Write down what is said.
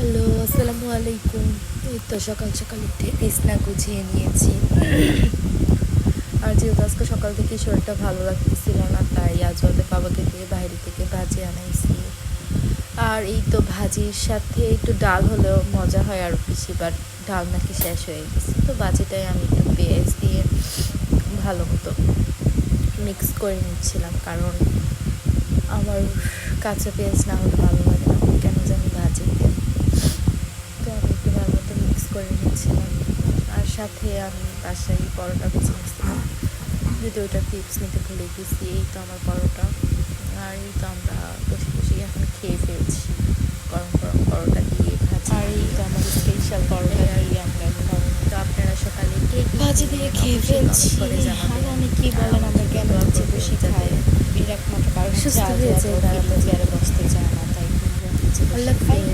Hello, আসসালামু আলাইকুম। এই তো সকাল সকাল উঠে বিছনা গুছিয়ে নিয়েছি। আর যেহেতু আজকে সকাল থেকে শরীরটা ভালো লাগতেছিল না, তাই আজ ওদের বাবাকে দিয়ে বাইরে থেকে ভাজি আনাইছি। আর এই তো ভাজির সাথে একটু ডাল হলেও মজা হয় আরও বেশি, বাট ডাল নাকি শেষ হয়ে গেছে। তো ভাজিটাই আমি একটু পেঁয়াজ দিয়ে ভালো মতো মিক্স করে নিচ্ছিলাম, কারণ আমার কাঁচা পেঁয়াজ না হলে ভালো লাগে না কেন জানি ভাজিতে। তো আমি একটু ভালো মতো মিক্স করে নিচ্ছিলাম। আর সাথে আমি বাসায় পরোটা বেছে নিচ্ছিলাম, যদি ওইটা টিপস নিতে ভুলে গেছি। এই তো আমার পরোটা, আর এই তো আমরা বসে বসে এখন খেয়ে ফেলছি গরম গরম পরোটা দিয়ে ভাজি। আর এই তো আমার স্পেশাল পরোটা দিয়ে আমরা এখন, তো আপনারা সকালে কে ভাজি দিয়ে খেয়ে ফেলছি। আর অনেকেই বলেন আমরা কেন নিচে বসে খাই, এর একমাত্র কারণ হচ্ছে সুস্থ আজ হয়ে এত যায়, চেয়ারে বসতে চায় না, তাই আল্লাহ হাফেজ।